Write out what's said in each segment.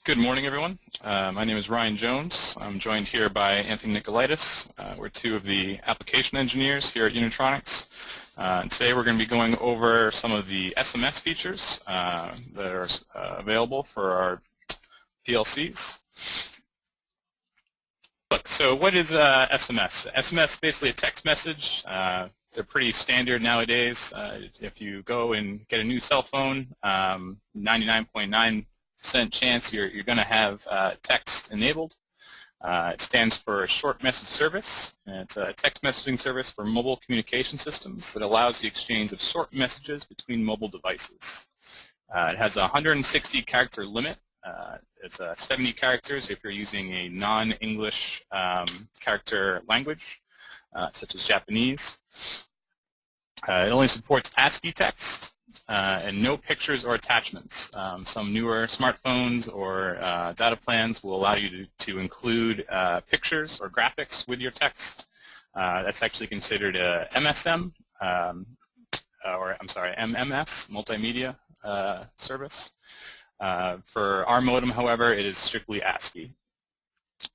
Good morning, everyone. My name is Ryan Jones. I'm joined here by Anthony Nicolaitis. We're two of the application engineers here at Unitronics. And today we're going to be going over some of the SMS features that are available for our PLCs. Look, so what is SMS? SMS is basically a text message. They're pretty standard nowadays. If you go and get a new cell phone, 99.9% chance you're going to have text enabled. It stands for Short Message Service, and it's a text messaging service for mobile communication systems that allows the exchange of short messages between mobile devices. It has a 160 character limit. It's 70 characters if you're using a non-English character language, such as Japanese. It only supports ASCII text. And no pictures or attachments. Some newer smartphones or data plans will allow you to include pictures or graphics with your text. That's actually considered a MSM, MMS, multimedia service. For our modem, however, it is strictly ASCII.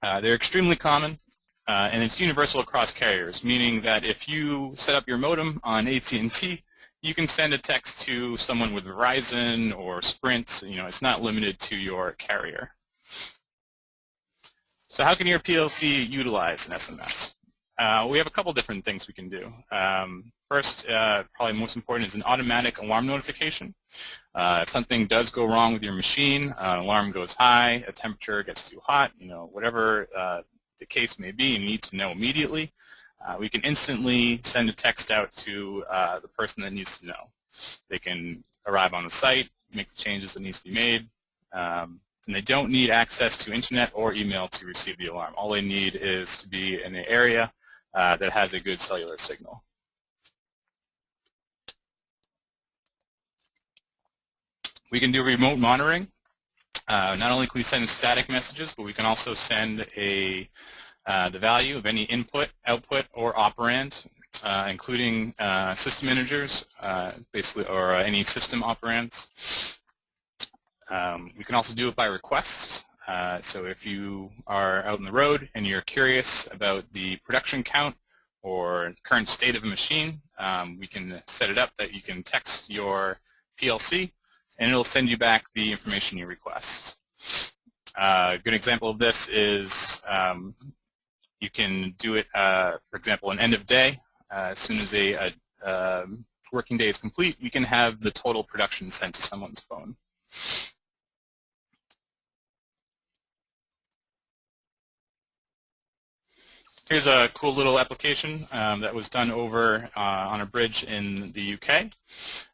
They're extremely common. And it's universal across carriers, meaning that if you set up your modem on AT&T, you can send a text to someone with Verizon or Sprint. You know, it's not limited to your carrier. So how can your PLC utilize an SMS? We have a couple different things we can do. First, probably most important, is an automatic alarm notification. If something does go wrong with your machine, an alarm goes high, a temperature gets too hot, you know, whatever the case may be, you need to know immediately. We can instantly send a text out to the person that needs to know. They can arrive on the site, make the changes that need to be made, and they don't need access to internet or email to receive the alarm. All they need is to be in an area that has a good cellular signal. We can do remote monitoring. Not only can we send static messages, but we can also send the value of any input, output, or operand, including system integers, basically, or any system operands. We can also do it by request. So if you are out on the road and you're curious about the production count or current state of a machine, we can set it up that you can text your PLC, and it'll send you back the information you request. A good example of this is you can do it, for example, an end of day. As soon as a working day is complete, we can have the total production sent to someone's phone. Here's a cool little application that was done over on a bridge in the UK.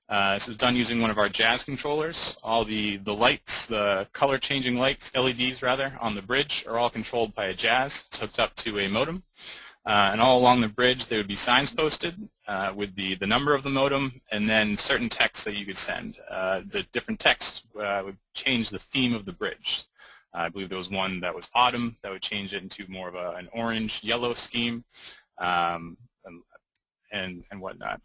This is done using one of our Jazz controllers. All the lights, the color-changing lights, LEDs rather, on the bridge are all controlled by a Jazz. It's hooked up to a modem. And all along the bridge there would be signs posted with the number of the modem and then certain text that you could send. The different text would change the theme of the bridge. I believe there was one that was autumn that would change it into more of an orange-yellow scheme and whatnot.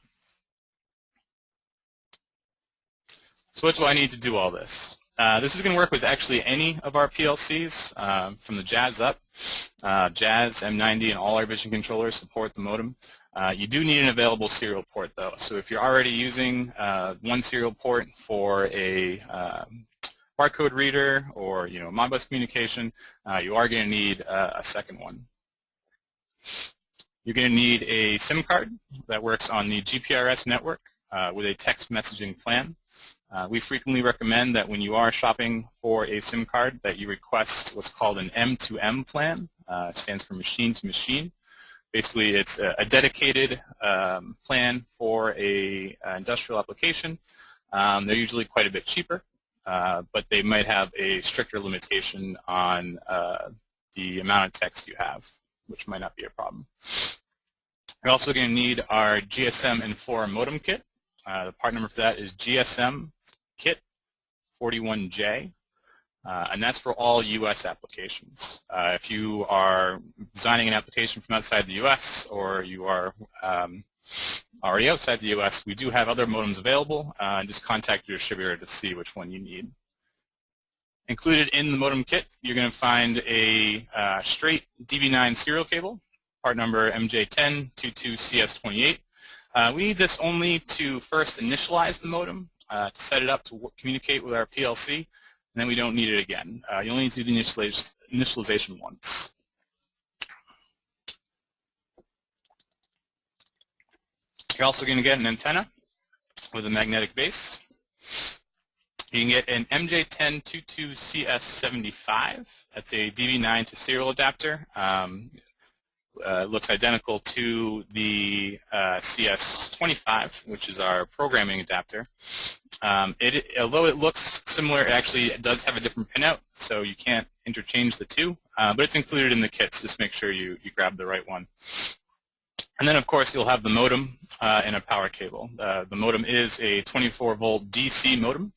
So what do I need to do all this? This is going to work with actually any of our PLCs from the Jazz up. Jazz, M90, and all our vision controllers support the modem. You do need an available serial port, though. So if you're already using one serial port for a barcode reader or Modbus communication, you are going to need a second one. You're going to need a SIM card that works on the GPRS network with a text messaging plan. We frequently recommend that when you are shopping for a SIM card that you request what's called an M2M plan. It stands for machine to machine. Basically, it's a dedicated plan for a industrial application. They're usually quite a bit cheaper, but they might have a stricter limitation on the amount of text you have, which might not be a problem. You're also going to need our GSM N4 modem kit. The part number for that is GSM Kit 41J, and that's for all U.S. applications. If you are designing an application from outside the U.S. or you are already outside the U.S., we do have other modems available. Just contact your distributor to see which one you need. Included in the modem kit, you're going to find a straight DB9 serial cable, part number MJ1022CS28. We need this only to first initialize the modem, to set it up to communicate with our PLC, and then we don't need it again. You only need to do the initialization once. You're also going to get an antenna with a magnetic base. You can get an MJ1022CS75. That's a DB9 to serial adapter. It looks identical to the CS25, which is our programming adapter. Although it looks similar, it actually does have a different pinout, so you can't interchange the two. But it's included in the kit, so just make sure you grab the right one. And then, of course, you'll have the modem and a power cable. The modem is a 24-volt DC modem.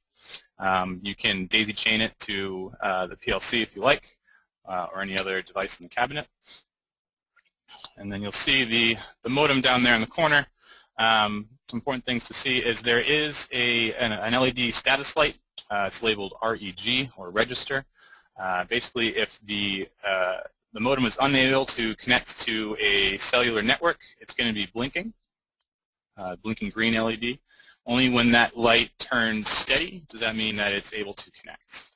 You can daisy chain it to the PLC if you like, or any other device in the cabinet. And then you'll see the modem down there in the corner. Some important things to see is there is an LED status light. It's labeled REG, or register. Basically, if the modem is unable to connect to a cellular network, it's going to be blinking, blinking green LED. Only when that light turns steady does that mean that it's able to connect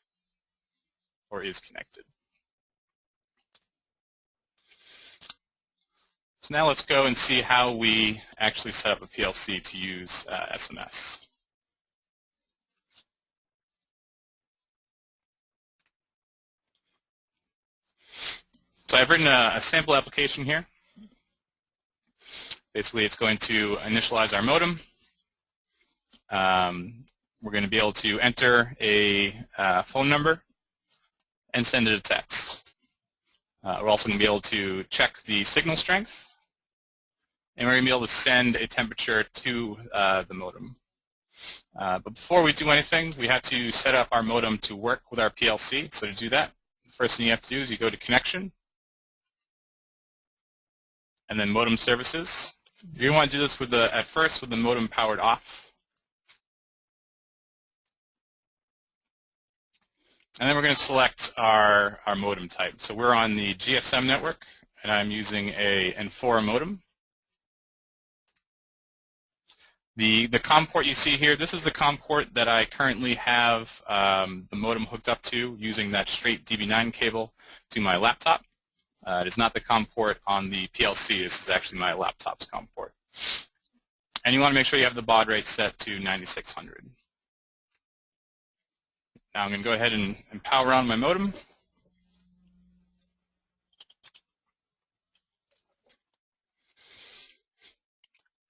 or is connected. So now let's go and see how we actually set up a PLC to use SMS. So I've written a sample application here. Basically, it's going to initialize our modem. We're going to be able to enter a phone number and send it a text. We're also going to be able to check the signal strength, and we're going to be able to send a temperature to the modem. But before we do anything, we have to set up our modem to work with our PLC. So to do that, the first thing you have to do is you go to Connection, and then Modem Services. You want to do this at first with the modem powered off. And then we're going to select our modem type. So we're on the GSM network, and I'm using a N4 modem. The COM port you see here, this is the COM port that I currently have the modem hooked up to using that straight DB9 cable to my laptop. It is not the COM port on the PLC. This is actually my laptop's COM port. And you want to make sure you have the baud rate set to 9600. Now I'm going to go ahead and power on my modem.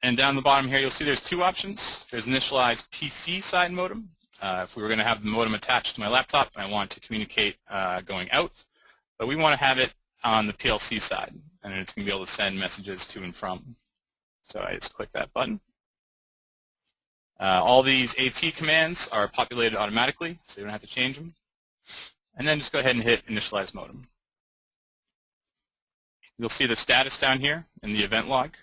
And down the bottom here, you'll see there's two options. There's initialized PC side modem. If we were going to have the modem attached to my laptop and I want to communicate going out, but we want to have it on the PLC side, and it's going to be able to send messages to and from. So I just click that button. All these AT commands are populated automatically, so you don't have to change them. And then just go ahead and hit Initialize Modem. You'll see the status down here in the event log.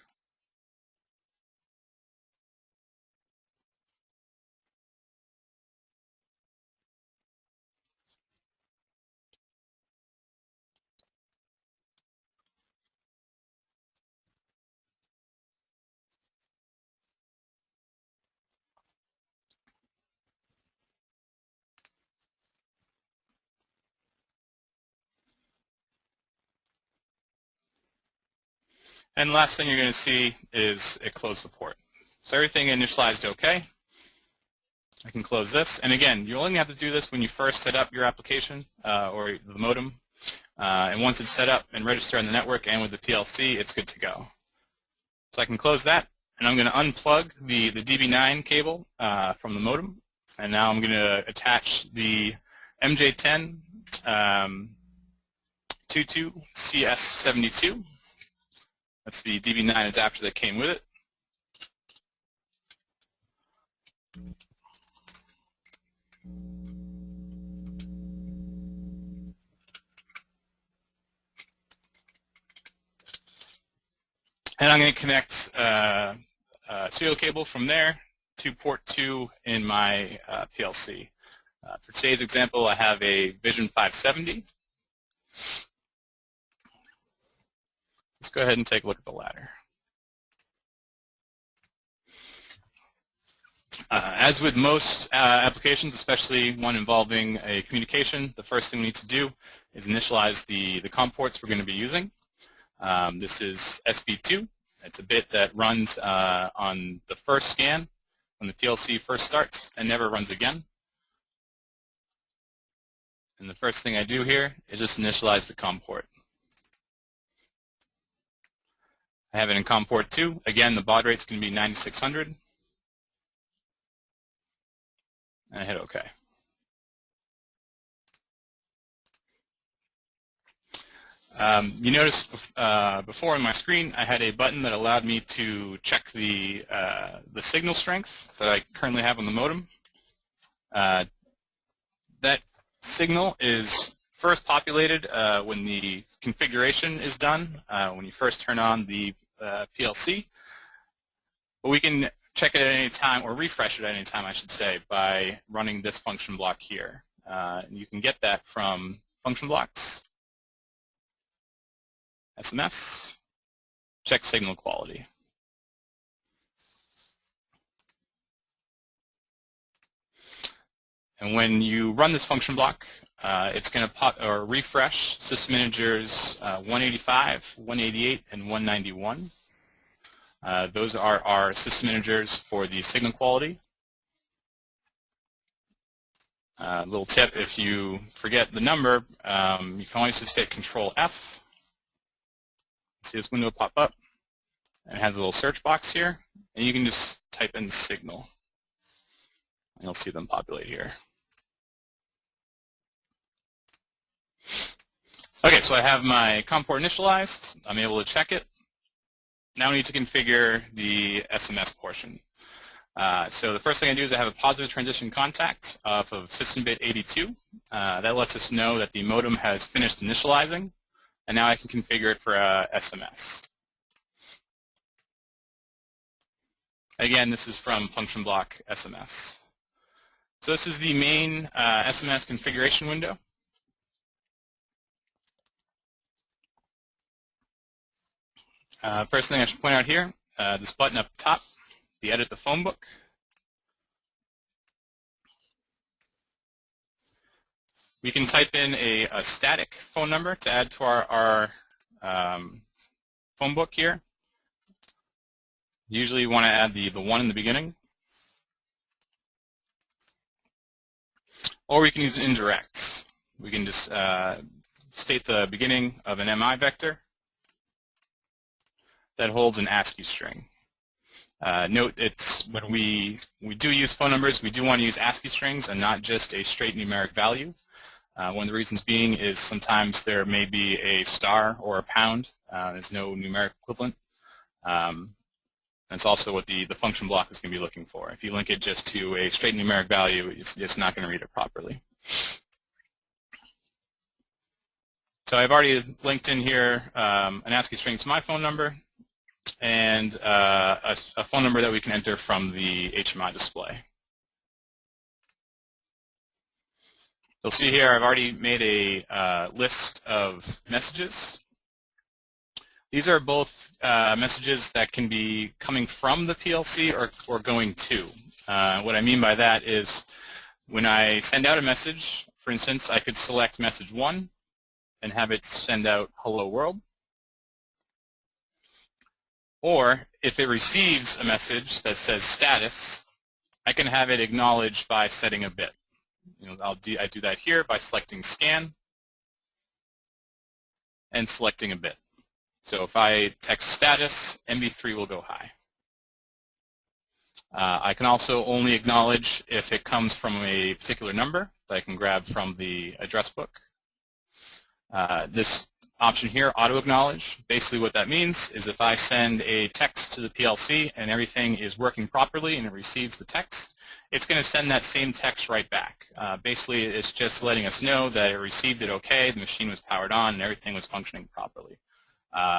And the last thing you're going to see is it closed the port. So everything initialized okay. I can close this. And again, you only have to do this when you first set up your application or the modem. And once it's set up and registered on the network and with the PLC, it's good to go. So I can close that. And I'm going to unplug the DB9 cable from the modem. And now I'm going to attach the MJ10 22CS72. That's the DB9 adapter that came with it. And I'm going to connect a serial cable from there to port 2 in my PLC. For today's example, I have a Vision 570. Let's go ahead and take a look at the ladder. As with most applications, especially one involving a communication, the first thing we need to do is initialize the COM ports we're going to be using. This is SB2. It's a bit that runs on the first scan when the PLC first starts and never runs again. And the first thing I do here is just initialize the COM port. I have it in COM port 2. Again, the baud rate's going to be 9600. And I hit OK. You noticed before on my screen I had a button that allowed me to check the signal strength that I currently have on the modem. That signal is first populated when the configuration is done, when you first turn on the PLC. But we can check it at any time, or refresh it at any time, I should say, by running this function block here. You can get that from function blocks, SMS, check signal quality. And when you run this function block, it's going to refresh system integers 185, 188, and 191. Those are our system integers for the signal quality. Little tip, if you forget the number, you can always just hit Control F. See this window pop up, and it has a little search box here, and you can just type in signal, and you'll see them populate here. Okay, so I have my COM port initialized. I'm able to check it. Now I need to configure the SMS portion. So the first thing I do is I have a positive transition contact off of system bit 82. That lets us know that the modem has finished initializing, and now I can configure it for SMS. Again, this is from function block SMS. So this is the main SMS configuration window. First thing I should point out here, this button up top, the Edit the Phone Book. We can type in a static phone number to add to our phone book here. Usually you want to add the 1 in the beginning. Or we can use an indirect. We can just state the beginning of an MI vector that holds an ASCII string. Note, it's when we do use phone numbers, we do want to use ASCII strings and not just a straight numeric value. One of the reasons being is sometimes there may be a star or a pound. There's no numeric equivalent. That's also what the function block is going to be looking for. If you link it just to a straight numeric value, it's just not going to read it properly. So I've already linked in here an ASCII string to my phone number, and a phone number that we can enter from the HMI display. You'll see here I've already made a list of messages. These are both messages that can be coming from the PLC or going to. What I mean by that is when I send out a message, for instance, I could select message 1 and have it send out hello world. Or if it receives a message that says status, I can have it acknowledged by setting a bit. I do that here by selecting scan and selecting a bit. So if I text status, MB3 will go high. I can also only acknowledge if it comes from a particular number that I can grab from the address book. This option here, auto acknowledge, basically what that means is if I send a text to the PLC and everything is working properly and it receives the text, it's going to send that same text right back. Basically, it's just letting us know that it received it okay, the machine was powered on, and everything was functioning properly.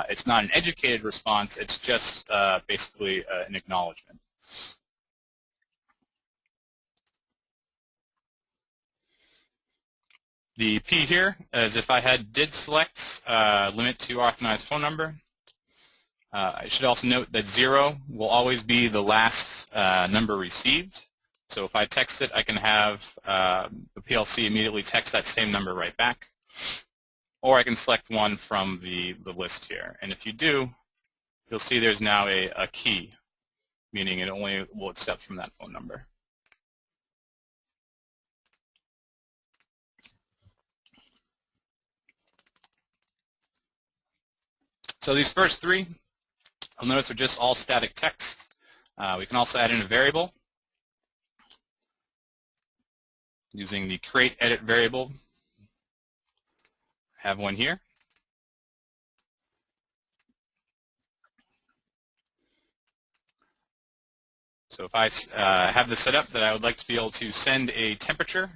It's not an educated response, it's just basically an acknowledgement. The P here is if I did select limit to authorized phone number. I should also note that 0 will always be the last number received. So if I text it, I can have the PLC immediately text that same number right back. Or I can select one from the list here. And if you do, you'll see there's now a key, meaning it only will accept from that phone number. So these first three, you'll notice are just all static text. We can also add in a variable using the create edit variable. I have one here. So if I have this set up that I would like to be able to send a temperature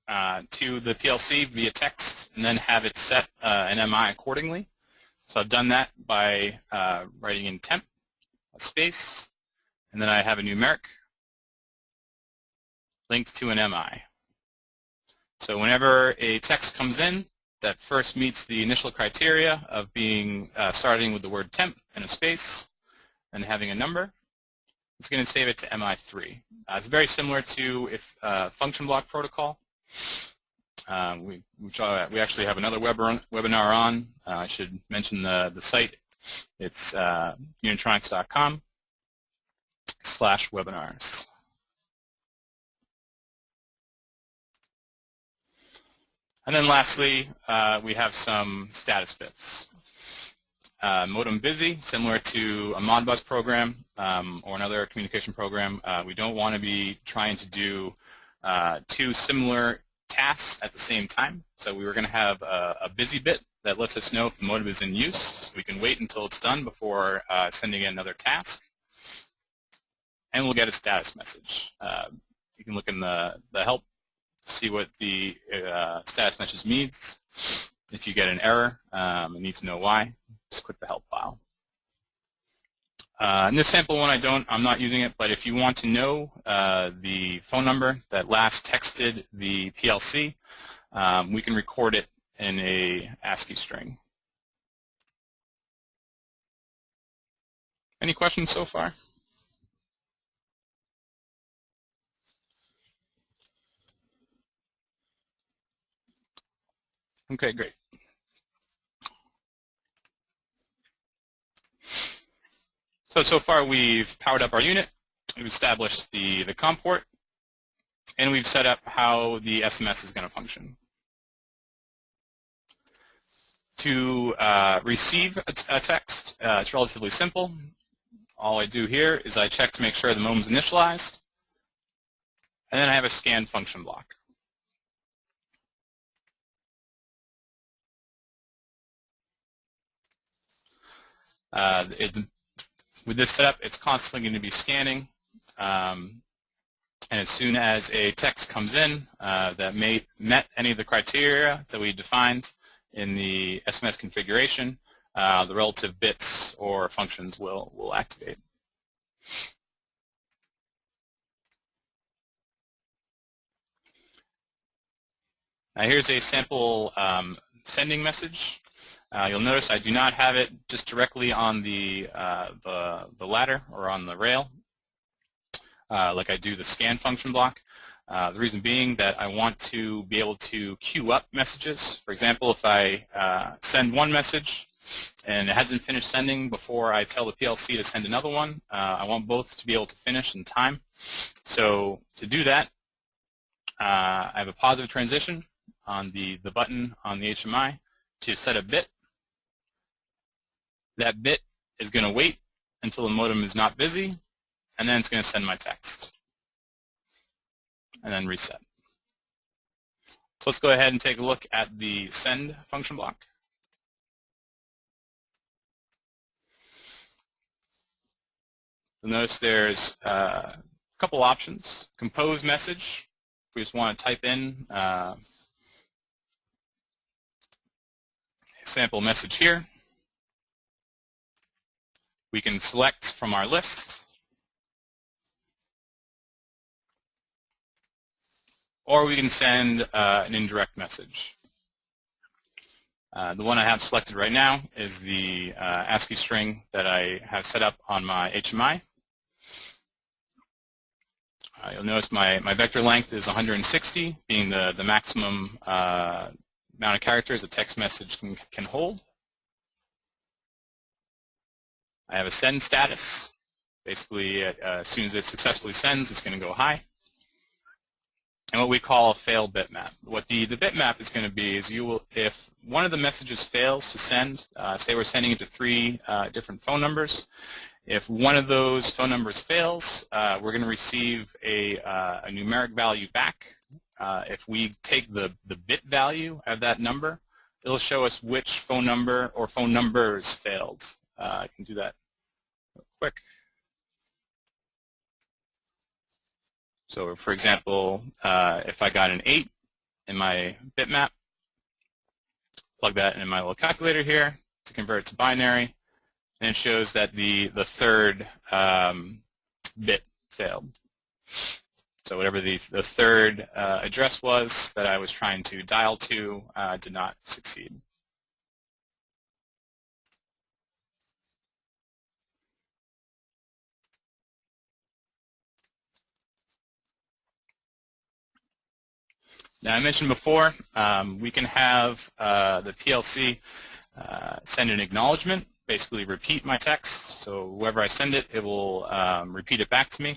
to the PLC via text and then have it set an MI accordingly. So I've done that by writing in temp, a space, and then I have a numeric linked to an MI. So whenever a text comes in that first meets the initial criteria of being starting with the word temp and a space and having a number, it's going to save it to MI3. It's very similar to if function block protocol, which we actually have another webinar on. I should mention the site. It's unitronics.com/webinars. And then lastly, we have some status bits. Modem busy, similar to a Modbus program or another communication program. We don't want to be trying to do two similar tasks at the same time. So we were going to have a busy bit that lets us know if the modem is in use. So we can wait until it's done before sending in another task. And we'll get a status message. You can look in the help, see what the status message means. If you get an error and need to know why, just click the help file. In this sample one, I'm not using it, but if you want to know the phone number that last texted the PLC, we can record it in a ASCII string. Any questions so far? Okay, great. So far we've powered up our unit, we've established the COM port, and we've set up how the SMS is going to function. To receive a text, it's relatively simple. All I do here is I check to make sure the modem's initialized, and then I have a scan function block. With this setup, it's constantly going to be scanning, and as soon as a text comes in that met any of the criteria that we defined in the SMS configuration, the relative bits or functions will activate. Now here's a sample sending message. You'll notice I do not have it just directly on the ladder or on the rail like I do the scan function block. The reason being that I want to be able to queue up messages. For example, if I send one message and it hasn't finished sending before I tell the PLC to send another one, I want both to be able to finish in time. So to do that, I have a positive transition on the button on the HMI to set a bit. That bit is going to wait until the modem is not busy, and then it's going to send my text, and then reset. So let's go ahead and take a look at the send function block. You'll notice there's a couple options. Compose message. We just want to type in a sample message here. We can select from our list. or we can send an indirect message. The one I have selected right now is the ASCII string that I have set up on my HMI. You'll notice my vector length is 160, being the maximum amount of characters a text message can hold. I have a send status. Basically, as soon as it successfully sends, it's going to go high. And what we call a fail bitmap. What the bitmap is going to be is if one of the messages fails to send, say we're sending it to 3 different phone numbers, if one of those phone numbers fails, we're going to receive a numeric value back. If we take the bit value of that number, it'll show us which phone number or phone numbers failed. I can do that real quick. So for example, if I got an 8 in my bitmap, plug that in my little calculator here to convert it to binary, and it shows that the third bit failed. So whatever the third address was that I was trying to dial to did not succeed. Now I mentioned before, we can have the PLC send an acknowledgement, basically repeat my text. So whoever I send it, it will repeat it back to me.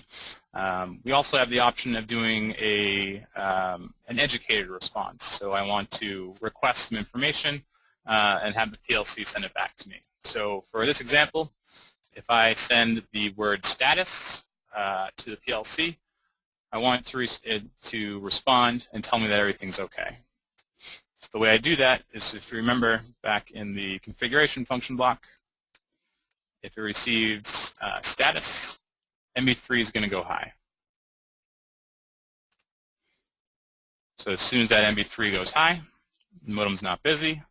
We also have the option of doing an educated response. So I want to request some information and have the PLC send it back to me. So for this example, if I send the word status to the PLC, I want it to respond and tell me that everything's okay. So the way I do that is, if you remember back in the configuration function block, if it receives status, MB3 is going to go high. So as soon as that MB3 goes high, the modem's not busy,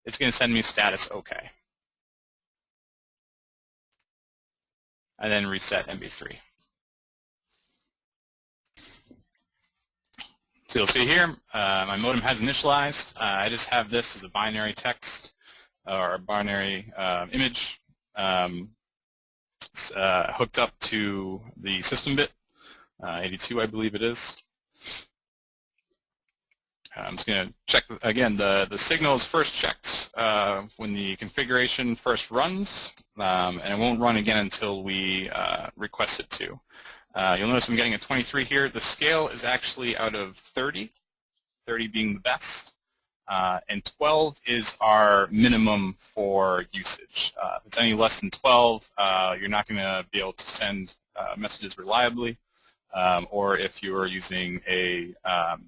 it's going to send me status OK. And then reset MB3. So you'll see here, my modem has initialized. I just have this as a binary text or a binary image hooked up to the system bit, 82 I believe it is. I'm just going to check, again, the signal is first checked when the configuration first runs, and it won't run again until we request it to. You'll notice I'm getting a 23 here. The scale is actually out of 30, 30 being the best, and 12 is our minimum for usage. If it's any less than 12, you're not going to be able to send messages reliably, or if you are using a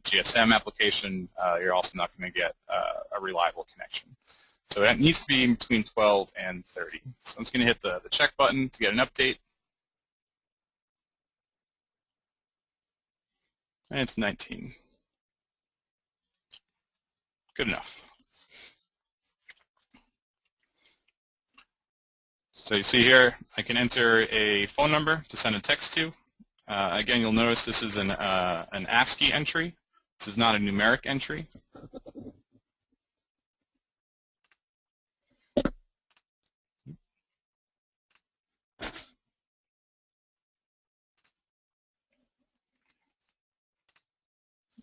GSM application, you're also not going to get a reliable connection. So it needs to be between 12 and 30. So I'm just going to hit the check button to get an update. And it's 19. Good enough. So you see here, I can enter a phone number to send a text to. Again, you'll notice this is an ASCII entry. This is not a numeric entry.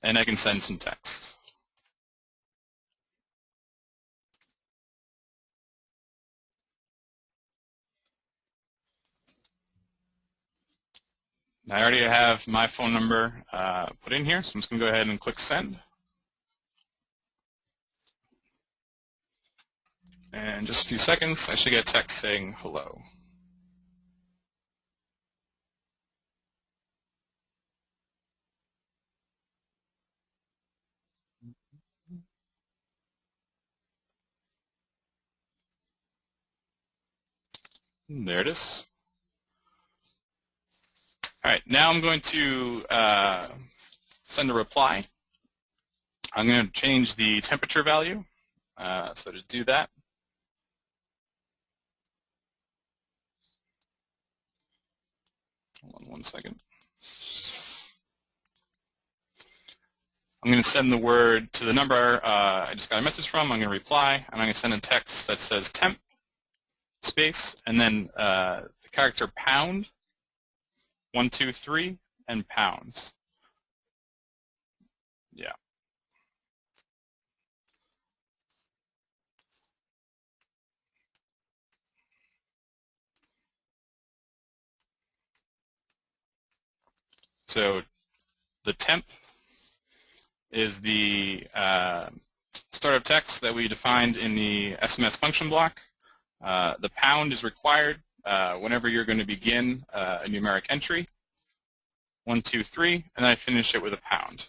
And I can send some text. I already have my phone number put in here, so I'm just going to go ahead and click send. And in just a few seconds, I should get a text saying hello. And there it is. All right, now I'm going to send a reply. I'm going to change the temperature value. So to do that, hold on one second. I'm going to send the word to the number I just got a message from. I'm going to reply, and I'm going to send a text that says temp space, and then the character pound, 123, and pounds. Yeah. So the temp is the startup text that we defined in the SMS function block. The pound is required whenever you're going to begin a numeric entry. 1, 2, 3, and then I finish it with a pound.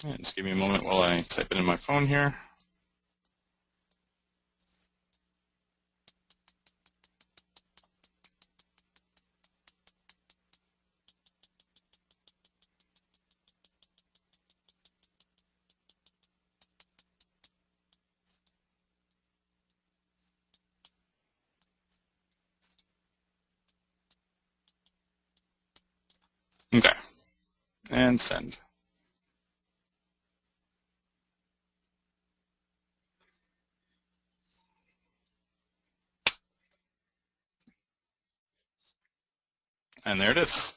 And just give me a moment while I type it in my phone here. Okay, and send. And there it is.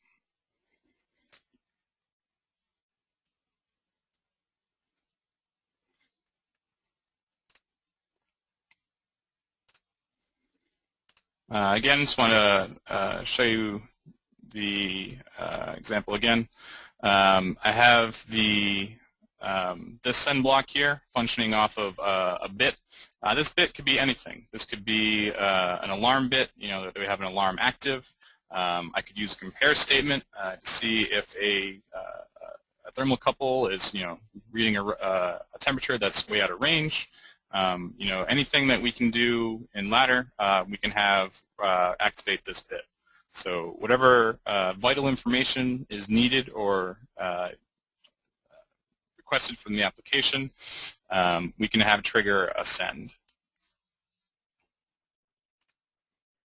Again, just want to show you the example again. I have the this send block here functioning off of a bit. This bit could be anything. This could be an alarm bit, that we have an alarm active. I could use a compare statement to see if a thermocouple is, reading a temperature that's way out of range. Anything that we can do in ladder, we can have activate this bit. So whatever vital information is needed or requested from the application, we can have trigger a send.